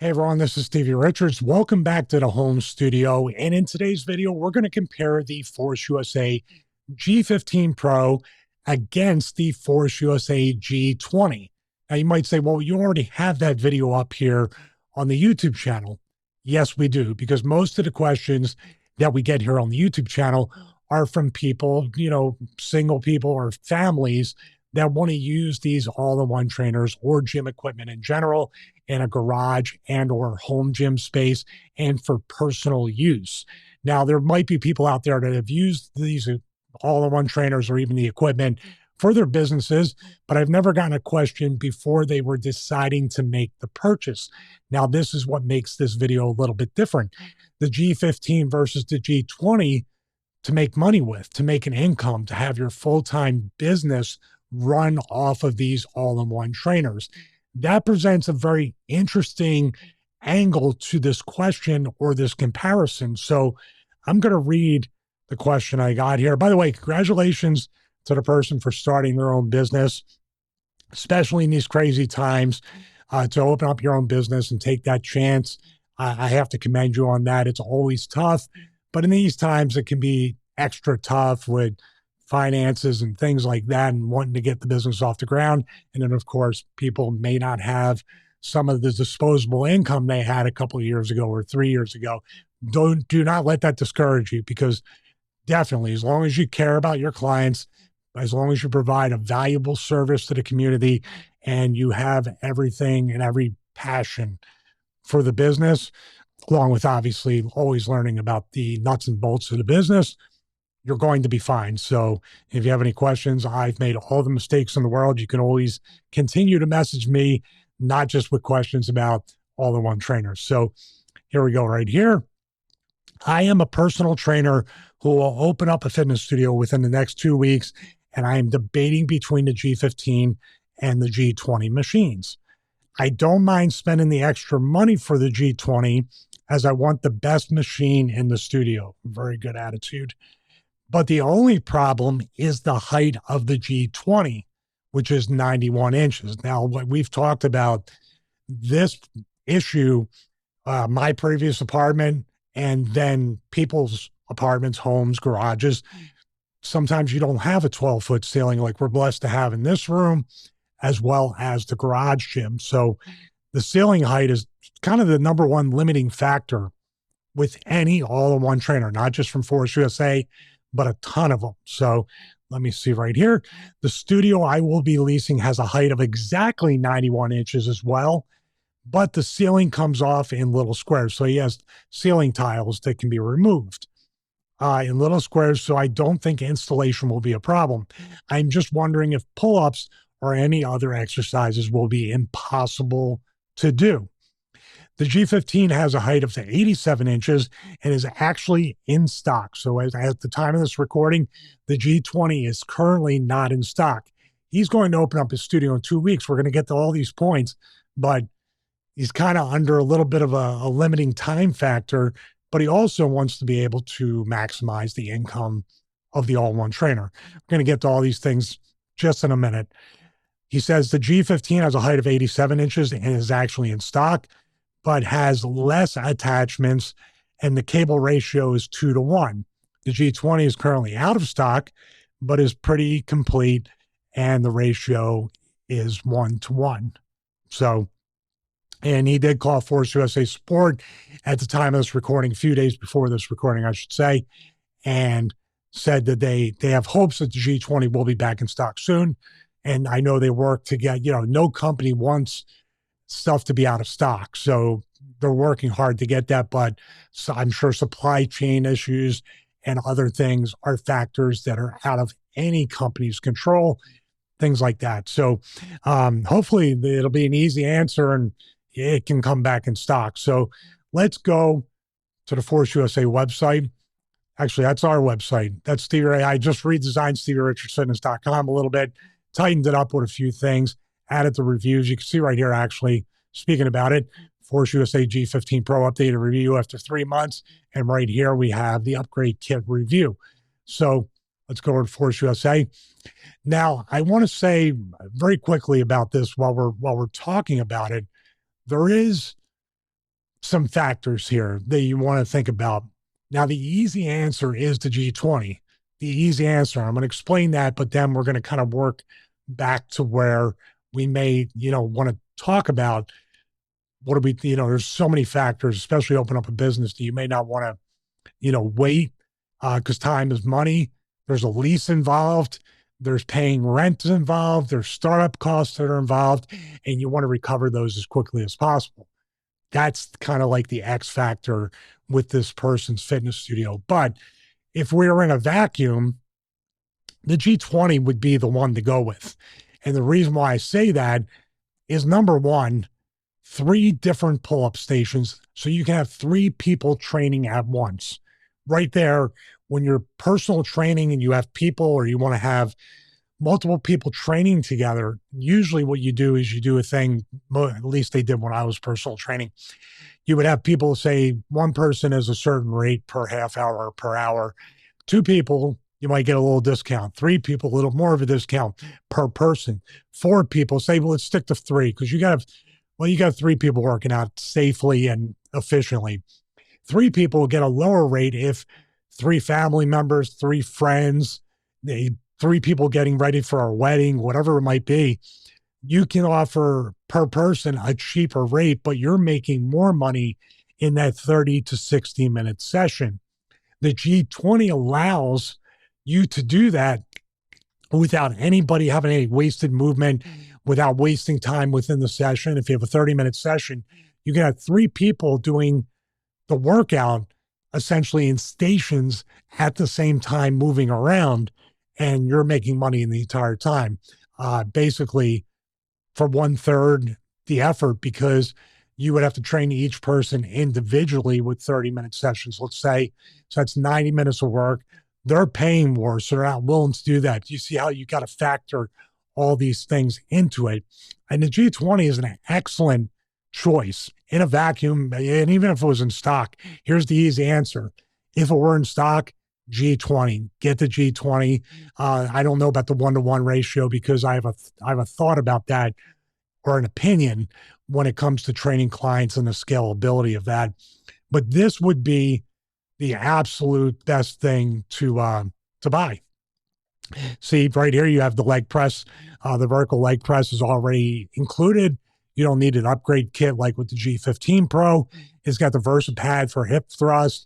Hey everyone, this is Stevie Richards. Welcome back to the home studio. And in today's video, we're going to compare the Force USA G15 Pro against the Force USA G20. Now you might say, well, you already have that video up here on the YouTube channel. Yes, we do, because most of the questions that we get here on the YouTube channel are from people, single people or families that want to use these all-in-one trainers or gym equipment in general in a garage and or home gym space and for personal use. Now, there might be people out there that have used these all-in-one trainers or even the equipment for their businesses, but I've never gotten a question before they were deciding to make the purchase. Now, this is what makes this video a little bit different. The G15 versus the G20 to make money with, to make an income, to have your full-time business run off of these all-in-one trainers. That presents a very interesting angle to this question or this comparison. So I'm going to read the question I got here. By the way, congratulations to the person for starting their own business, especially in these crazy times, to open up your own business and take that chance. I have to commend you on that. It's always tough, but in these times, it can be extra tough with finances and things like that and wanting to get the business off the ground. And then, of course, people may not have some of the disposable income they had a couple of years ago or 3 years ago. Do not let that discourage you, because definitely, as long as you care about your clients, as long as you provide a valuable service to the community and you have everything and every passion for the business, along with obviously always learning about the nuts and bolts of the business, you're going to be fine. So if you have any questions, I've made all the mistakes in the world. You can always continue to message me, not just with questions about all-in-one trainers. So here we go right here. I am a personal trainer who will open up a fitness studio within the next 2 weeks, and I am debating between the G15 and the G20 machines. I don't mind spending the extra money for the G20 as I want the best machine in the studio. Very good attitude. But the only problem is the height of the G20, which is 91 inches. Now, what we've talked about this issue, my previous apartment, and then people's apartments, homes, garages, sometimes you don't have a 12-foot ceiling like we're blessed to have in this room, as well as the garage gym. So the ceiling height is kind of the number one limiting factor with any all-in-one trainer, not just from Force USA, but a ton of them. So let me see right here. The studio I will be leasing has a height of exactly 91 inches as well, but the ceiling comes off in little squares. So he has ceiling tiles that can be removed in little squares. So I don't think installation will be a problem. I'm just wondering if pull-ups or any other exercises will be impossible to do. The G15 has a height of 87 inches and is actually in stock. So at the time of this recording, the G20 is currently not in stock. He's going to open up his studio in 2 weeks. We're going to get to all these points, but he's kind of under a little bit of a limiting time factor, but he also wants to be able to maximize the income of the all-in-one trainer. We're going to get to all these things just in a minute. He says the G15 has a height of 87 inches and is actually in stock, but has less attachments, and the cable ratio is 2-to-1. The G20 is currently out of stock, but is pretty complete, and the ratio is 1-to-1. So, and he did call Force USA support at the time of this recording, a few days before this recording, I should say, and said that they have hopes that the G20 will be back in stock soon. And I know they work to get, no company wants stuff to be out of stock. So they're working hard to get that, but I'm sure supply chain issues and other things are factors that are out of any company's control, things like that. So hopefully it'll be an easy answer and it can come back in stock. So let's go to the Force USA website. Actually, that's our website. That's Stevie Ray. I just redesigned StevieRichardsFitness.com a little bit, tightened it up with a few things, added the reviews. You can see right here, actually, speaking about it, Force USA G15 Pro updated review after 3 months. And right here, we have the upgrade kit review. So let's go over to Force USA. Now, I want to say very quickly about this while we're talking about it. There is some factors here that you want to think about. Now, the easy answer is the G20. The easy answer. I'm going to explain that, but then we're going to kind of work back to where we may, want to talk about what do we, there's so many factors, especially open up a business that you may not want to, wait because time is money. There's a lease involved. There's paying rent involved. There's startup costs that are involved, and you want to recover those as quickly as possible. That's kind of like the X factor with this person's fitness studio. But if we were in a vacuum, the G20 would be the one to go with. And the reason why I say that is number one, 3 different pull-up stations. So you can have 3 people training at once. Right there, when you're personal training and you have people or you want to have multiple people training together, usually what you do is you do a thing, at least they did when I was personal training. You would have people say one person is a certain rate per half hour or per hour. 2 people, you might get a little discount. 3 people, a little more of a discount per person. 4 people, say, well, let's stick to 3 because you got 3 people working out safely and efficiently. 3 people will get a lower rate if 3 family members, 3 friends, 3 people getting ready for a wedding, whatever it might be. You can offer per person a cheaper rate, but you're making more money in that 30 to 60 minute session. The G20 allows you to do that without anybody having any wasted movement, without wasting time within the session. If you have a 30-minute session, you can have 3 people doing the workout essentially in stations at the same time moving around, and you're making money in the entire time. Basically, for 1/3 the effort, because you would have to train each person individually with 30-minute sessions, let's say. So that's 90 minutes of work. They're paying more, so they're not willing to do that. You see how you got to factor all these things into it. And the G20 is an excellent choice in a vacuum. And even if it was in stock, here's the easy answer. If it were in stock, G20, get the G20. I don't know about the 1-to-1 ratio because I have a thought about that, or an opinion when it comes to training clients and the scalability of that. But this would be the absolute best thing to buy. See, right here, you have the leg press. The vertical leg press is already included. You don't need an upgrade kit like with the G15 Pro. It's got the VersaPad for hip thrust,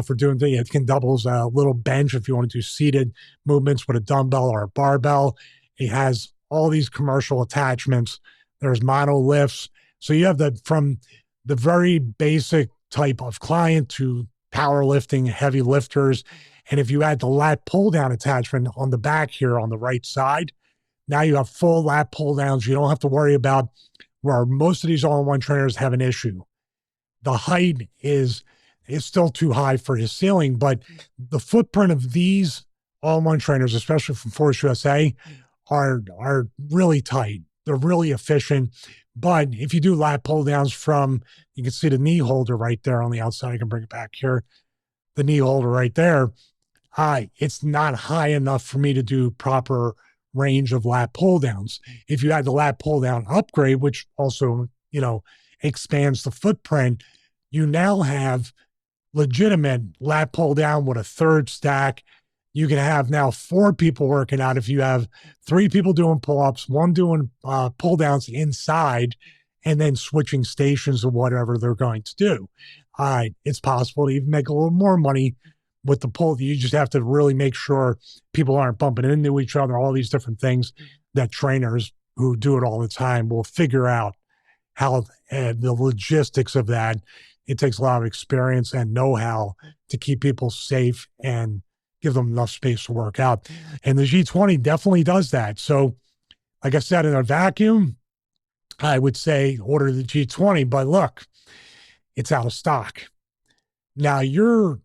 for doing things. It can double as a little bench if you want to do seated movements with a dumbbell or a barbell. It has all these commercial attachments. There's mono lifts. So you have from the very basic type of client to powerlifting, heavy lifters. And if you add the lat pull down attachment on the back here on the right side, now you have full lat pull downs. You don't have to worry about where most of these all-in-one trainers have an issue. The height is still too high for his ceiling, but the footprint of these all-in-one trainers, especially from Force USA, are really tight. They're really efficient. But if you do lat pull downs you can see the knee holder right there on the outside. I can bring it back here. The knee holder right there. It's not high enough for me to do proper range of lat pull downs. If you add the lat pull down upgrade, which also, expands the footprint, you now have legitimate lat pull down with a 3rd stack. You can have now 4 people working out if you have 3 people doing pull-ups, 1 doing pull downs inside, and then switching stations or whatever they're going to do. It's possible to even make a little more money with the pull. You just have to really make sure people aren't bumping into each other, all these different things that trainers who do it all the time will figure out how the logistics of that. It takes a lot of experience and know-how to keep people safe and give them enough space to work out. And the G20 definitely does that. So, like I said, in a vacuum, I would say order the G20, but look, it's out of stock. Now, you're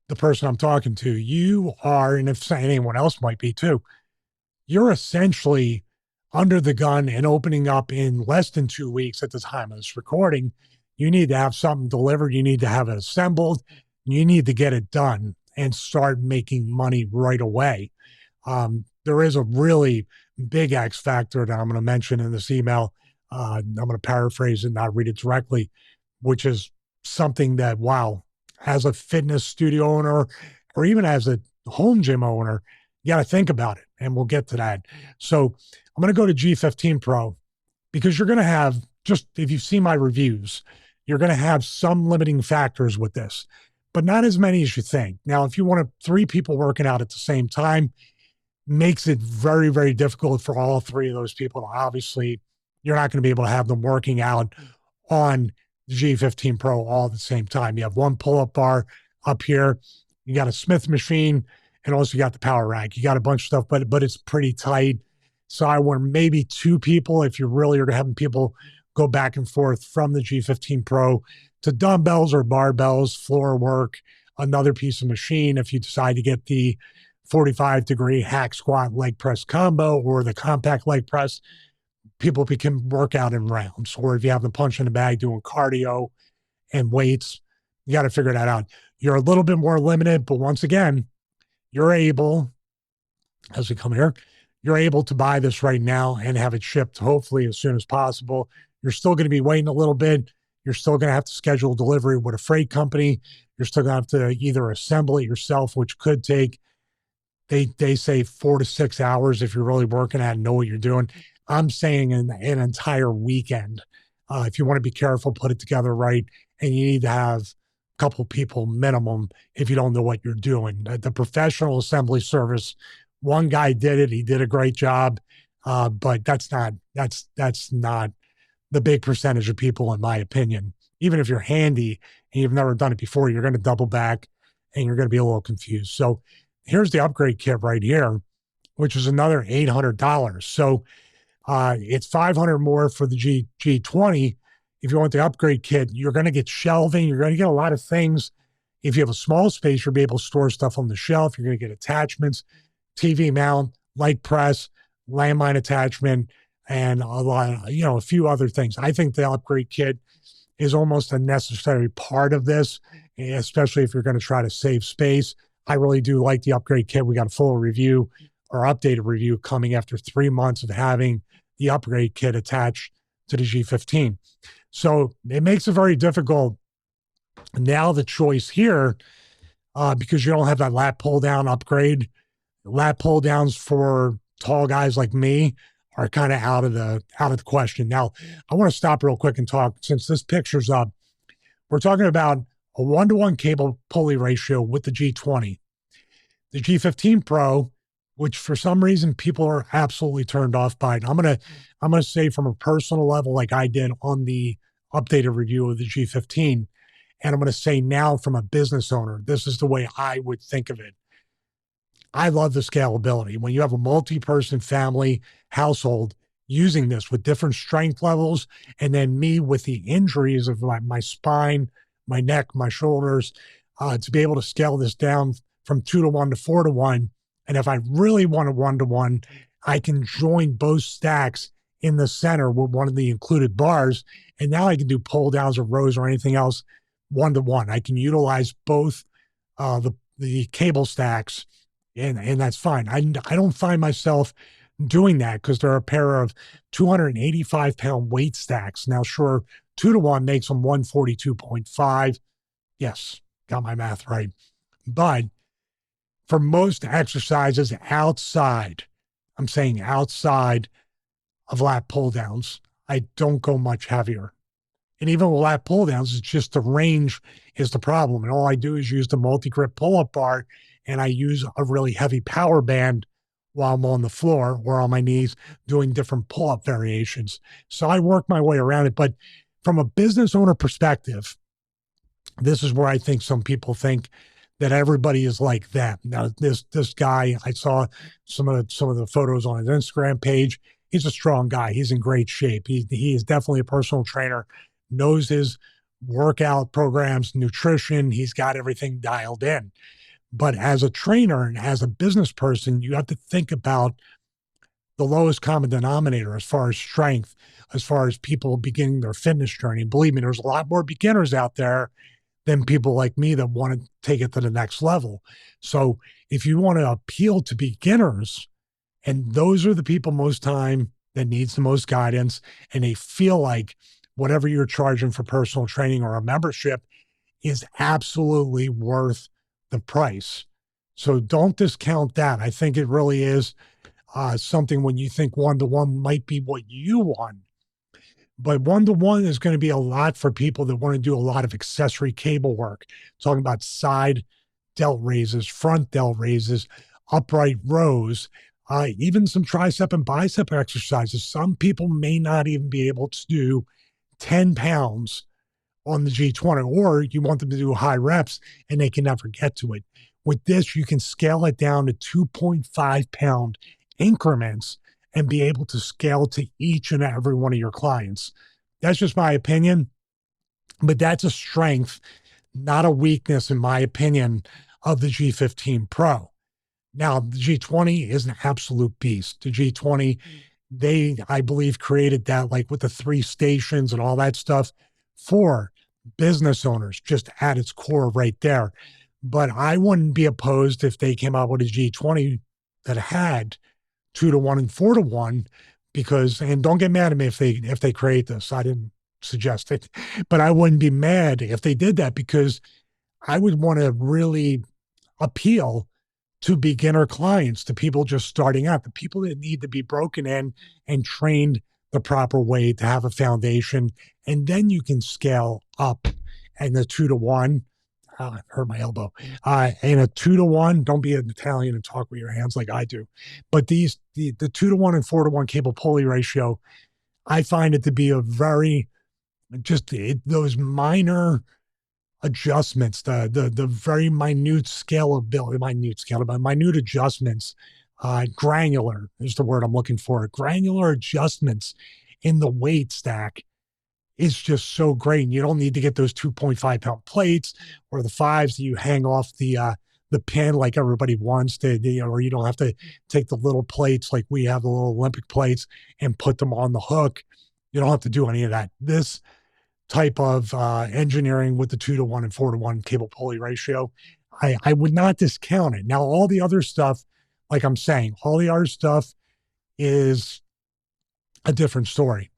the person I'm talking to. You are, and if anyone else might be too, you're essentially under the gun and opening up in less than 2 weeks at the time of this recording. You need to have something delivered. You need to have it assembled. You need to get it done and start making money right away. There is a really big X factor that I'm going to mention in this email. I'm going to paraphrase and not read it directly, which is something that, wow, as a fitness studio owner or even as a home gym owner, you got to think about it. And we'll get to that. So I'm going to go to G15 Pro because you're going to have, just if you've seen my reviews, you're going to have some limiting factors with this, but not as many as you think. Now, if you want 3 people working out at the same time, makes it very, very difficult for all 3 of those people. Obviously, you're not going to be able to have them working out on the G15 Pro all at the same time. You have one pull-up bar up here. You got a Smith machine, and also you got the power rack. You got a bunch of stuff, but it's pretty tight. So I want maybe 2 people if you really are having people go back and forth from the G15 Pro to dumbbells or barbells, floor work, another piece of machine. If you decide to get the 45-degree hack squat leg press combo or the compact leg press, people can work out in rounds. Or if you have them punch in the bag doing cardio and weights, you got to figure that out. You're a little bit more limited, but once again, you're able, as we come here, you're able to buy this right now and have it shipped hopefully as soon as possible. You're still going to be waiting a little bit. You're still going to have to schedule delivery with a freight company. You're still going to have to either assemble it yourself, which could take, they say 4 to 6 hours if you're really working at it and know what you're doing. I'm saying an entire weekend. If you want to be careful, put it together right, and you need to have a couple people minimum if you don't know what you're doing. The professional assembly service, one guy did it. He did a great job, but that's not the big percentage of people, in my opinion. Even if you're handy and you've never done it before, you're going to double back and you're going to be a little confused. So here's the upgrade kit right here, which is another $800. So it's $500 more for the G20. If you want the upgrade kit, you're going to get shelving. You're going to get a lot of things. If you have a small space, you'll be able to store stuff on the shelf. You're going to get attachments, TV mount, light press, landmine attachment, and a few other things. I think the upgrade kit is almost a necessary part of this, especially if you're going to try to save space. I really do like the upgrade kit. We got a full review or updated review coming after 3 months of having the upgrade kit attached to the G15. So it makes it very difficult. Now the choice here, because you don't have that lat pull down upgrade, lat pull downs for tall guys like me are kind of out of the question. Now, I want to stop real quick and talk, since this picture's up. We're talking about a 1-to-1 cable pulley ratio with the G20. The G15 Pro, which for some reason people are absolutely turned off by it. I'm gonna say from a personal level, like I did on the updated review of the G15, and I'm gonna say now from a business owner, this is the way I would think of it. I love the scalability. When you have a multi-person family household using this with different strength levels, and then me with the injuries of my spine, my neck, my shoulders, to be able to scale this down from 2-to-1 to 4-to-1. And if I really want a 1-to-1, I can join both stacks in the center with one of the included bars. And now I can do pull downs or rows or anything else 1-to-1. I can utilize both the cable stacks, and that's fine. I don't find myself doing that because there are a pair of 285-pound weight stacks. Now, sure, 2-to-1 makes them 142.5. Yes, got my math right. But for most exercises outside, I'm saying outside of lat pull downs, I don't go much heavier. And even with lat pull downs, it's just the range is the problem. And all I do is use the multi-grip pull-up bar, and I use a really heavy power band while I'm on the floor or on my knees doing different pull-up variations. So I work my way around it. But from a business owner perspective, this is where I think some people think that everybody is like that. Now, this guy, I saw some of the photos on his Instagram page. He's a strong guy. He's in great shape. He is definitely a personal trainer, knows his workout programs, nutrition. He's got everything dialed in. But as a trainer and as a business person, you have to think about the lowest common denominator as far as strength, as far as people beginning their fitness journey. Believe me, there's a lot more beginners out there than people like me that want to take it to the next level. So if you want to appeal to beginners, and those are the people most time that needs the most guidance, and they feel like whatever you're charging for personal training or a membership is absolutely worth the price. So don't discount that. I think it really is something when you think one-to-one might be what you want. But one-to-one is going to be a lot for people that want to do a lot of accessory cable work, talking about side delt raises, front delt raises, upright rows, even some tricep and bicep exercises. Some people may not even be able to do 10 pounds on the G20, or you want them to do high reps and they can never get to it. With this, you can scale it down to 2.5-pound increments and be able to scale to each and every one of your clients. That's just my opinion, but that's a strength, not a weakness, in my opinion, of the G15 Pro. Now, the G20 is an absolute beast. The G20, they, I believe, created that, like with the 3 stations and all that stuff, for business owners, just at its core right there. But I wouldn't be opposed if they came out with a G20 that had 2-to-1 and 4-to-1, because, and don't get mad at me if they create this. I didn't suggest it, but I wouldn't be mad if they did that, because I would want to really appeal to beginner clients, to people just starting out, the people that need to be broken in and trained the proper way to have a foundation. And then you can scale up. And the 2-to-1, I hurt my elbow. And a 2-to-1, don't be an Italian and talk with your hands like I do. But the 2-to-1 and 4-to-1 cable pulley ratio, I find it to be a very, those minor adjustments, the very minute adjustments, granular is the word I'm looking for. Granular adjustments in the weight stack is just so great. And you don't need to get those 2.5-pound plates or the 5s that you hang off the pin like everybody wants to, or you don't have to take the little plates like we have, the little Olympic plates, and put them on the hook. You don't have to do any of that. This type of engineering with the 2-to-1 and 4-to-1 cable pulley ratio, I would not discount it. Now, all the other stuff, like I'm saying, all the other stuff is a different story.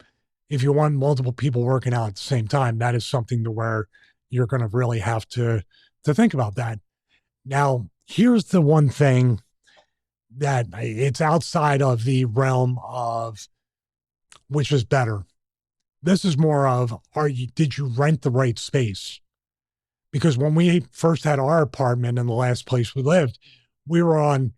If you want multiple people working out at the same time, that is something to where you're going to really have to think about that. Now, here's the one thing that it's outside of the realm of which is better. This is more of, did you rent the right space? Because when we first had our apartment in the last place we lived, we were on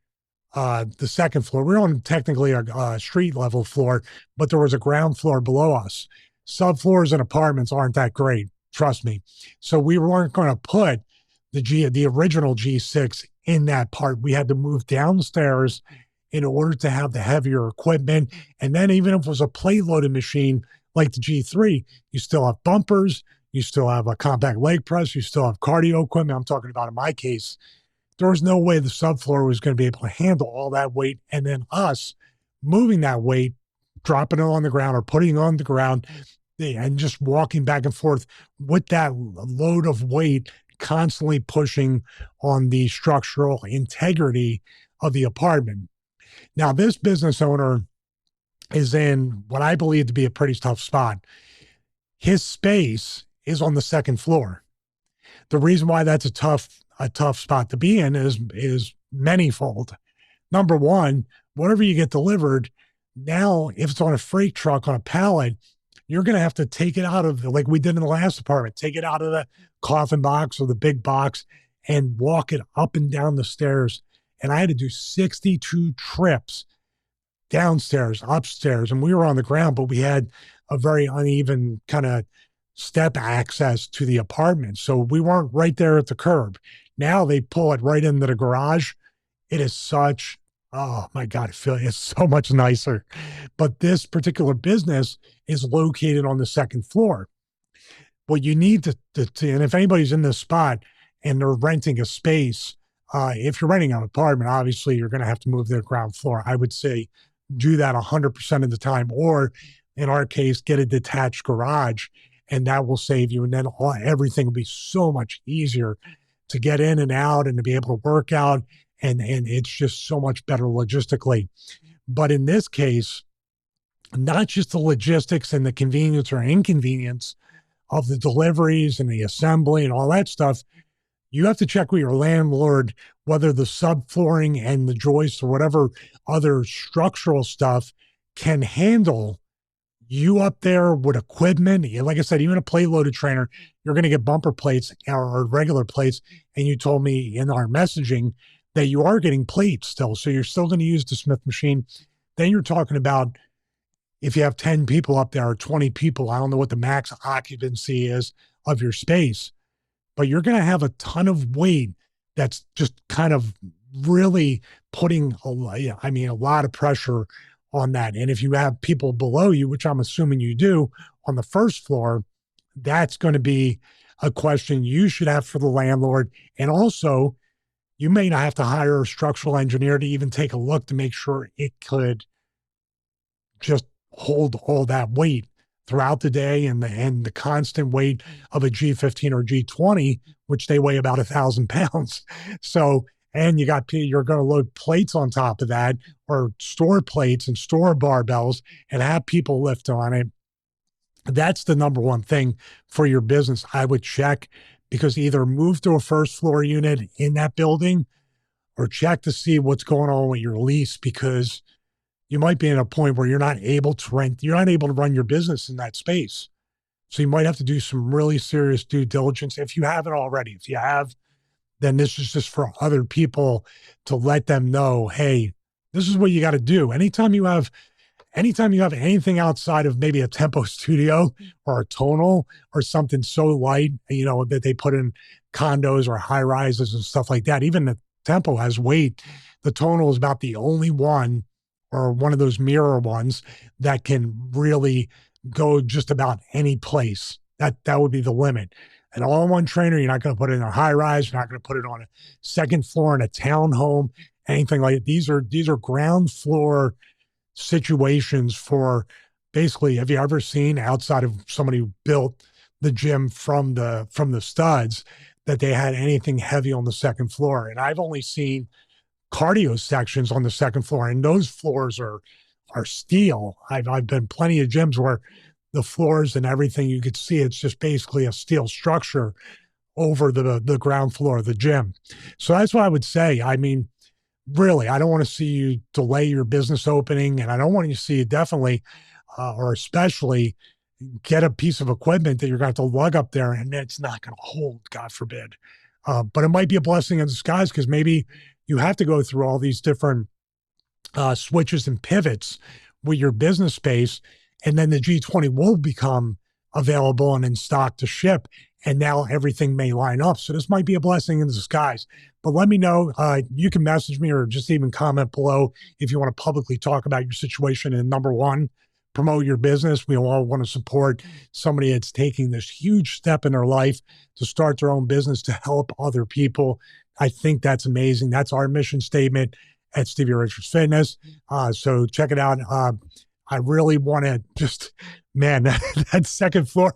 the second floor. We were on technically a street level floor, but there was a ground floor below us. Subfloors in apartments aren't that great, trust me. So we weren't going to put the original G6 in that part. We had to move downstairs in order to have the heavier equipment. And then even if it was a plate loaded machine like the G3, you still have bumpers, you still have a compact leg press, you still have cardio equipment. I'm talking about in my case, there was no way the subfloor was going to be able to handle all that weight. And then us moving that weight, dropping it on the ground or putting it on the ground, and just walking back and forth with that load of weight, constantly pushing on the structural integrity of the apartment. Now, this business owner is in what I believe to be a pretty tough spot. His space is on the second floor. The reason why that's a tough spot to be in is manyfold. Number one, whatever you get delivered, now if it's on a freight truck on a pallet, you're going to have to take it out of, like we did in the last apartment, take it out of the coffin box or the big box and walk it up and down the stairs. And I had to do 62 trips downstairs, upstairs, and we were on the ground, but we had a very uneven kind of step access to the apartment. So we weren't right there at the curb. Now they pull it right into the garage. It is such, oh my God, it's so much nicer. But this particular business is located on the second floor. What you need to and if anybody's in this spot and they're renting a space, if you're renting an apartment, obviously you're going to have to move to the ground floor. I would say do that 100% of the time, or in our case, get a detached garage, and that will save you. And then everything will be so much easier to get in and out and to be able to work out. And it's just so much better logistically. But in this case, not just the logistics and the convenience or inconvenience of the deliveries and the assembly and all that stuff. You have to check with your landlord whether the subflooring and the joists or whatever other structural stuff can handle you up there with equipment. Like I said, even a plate loaded trainer, you're going to get bumper plates or regular plates. And you told me in our messaging that you are getting plates still. So you're still going to use the Smith machine. Then you're talking about if you have 10 people up there or 20 people, I don't know what the max occupancy is of your space, but you're going to have a ton of weight that's just kind of really putting a lot of pressure on that. And if you have people below you, which I'm assuming you do on the first floor, that's going to be a question you should have for the landlord. And also, you may not have to hire a structural engineer to even take a look to make sure it could just hold all that weight throughout the day, and the constant weight of a G15 or G20, which they weigh about 1,000 pounds. So, and you're going to load plates on top of that, or store plates and store barbells, and have people lift on it. That's the number one thing for your business I would check, because either move to a first floor unit in that building or check to see what's going on with your lease, because you might be in a point where you're not able to run your business in that space. So you might have to do some really serious due diligence if you haven't already. If you have, then this is just for other people to let them know, hey, this is what you got to do. Anytime you have anything outside of maybe a tempo studio or a tonal or something so light, that they put in condos or high rises and stuff like that, even the tempo has weight. The tonal is about the only one, or one of those mirror ones, that can really go just about any place. That would be the limit. An all-in-one trainer, you're not going to put it in a high rise. You're not going to put it on a second floor in a townhome, anything like that. These are ground floor situations for, basically, have you ever seen, outside of somebody who built the gym from the studs, that they had anything heavy on the second floor? And I've only seen cardio sections on the second floor, and those floors are steel. I've been plenty of gyms where the floors and everything, you could see it's just basically a steel structure over the ground floor of the gym. So that's what I would say. I mean, really, I don't want to see you delay your business opening, and I don't want you to see you definitely, or especially, get a piece of equipment that you're going to have to lug up there and it's not going to hold, God forbid. But it might be a blessing in disguise, because maybe you have to go through all these different switches and pivots with your business space, and then the G20 will become available and in stock to ship, and now everything may line up. So this might be a blessing in disguise. But let me know. You can message me or just even comment below if you want to publicly talk about your situation. And number one, promote your business. We all want to support somebody that's taking this huge step in their life to start their own business to help other people. I think that's amazing. That's our mission statement at Stevie Richards Fitness. So check it out. I really want to just, man, that second floor,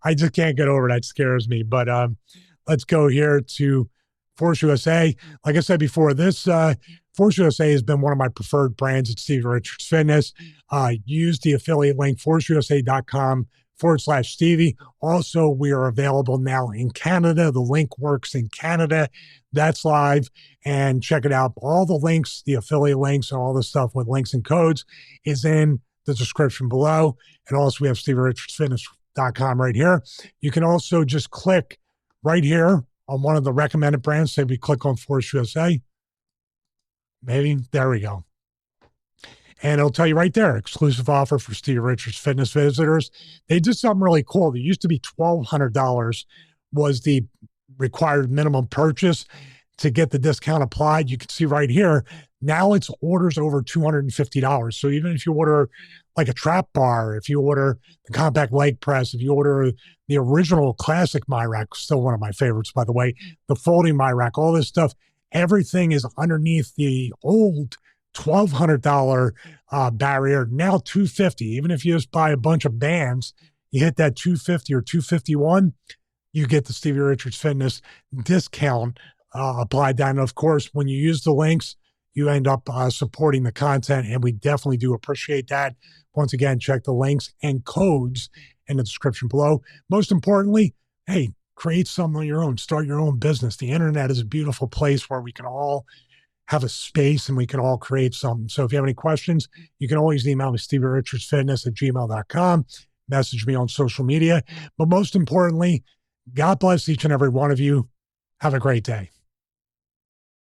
I just can't get over. That scares me. But let's go here to Force USA. Like I said before, this Force USA has been one of my preferred brands at Stevie Richards Fitness. Use the affiliate link, forceusa.com/Stevie. Also, we are available now in Canada. The link works in Canada. That's live. And check it out. All the links, the affiliate links, and all the stuff with links and codes is in the description below. And also, we have StevieRichardsFitness.com right here. You can also just click right here on one of the recommended brands. Say we click on Force USA. Maybe. There we go. And it'll tell you right there, exclusive offer for Stevie Richards Fitness visitors. They did something really cool. There used to be $1,200 was the required minimum purchase to get the discount applied. You can see right here, now it's orders over $250. So even if you order like a trap bar, if you order the compact leg press, if you order the original classic MyRack, still one of my favorites, by the way, the folding MyRack, all this stuff, everything is underneath the old $1,200 barrier, now $250. Even if you just buy a bunch of bands, you hit that $250 or $251, you get the Stevie Richards Fitness discount applied down. And of course, when you use the links, you end up supporting the content, and we definitely do appreciate that. Once again, check the links and codes in the description below. Most importantly, hey, create something on your own. Start your own business. The internet is a beautiful place where we can all have a space and we can all create something. So if you have any questions, you can always email me, stevierichardfitness@gmail.com, message me on social media. But most importantly, God bless each and every one of you. Have a great day.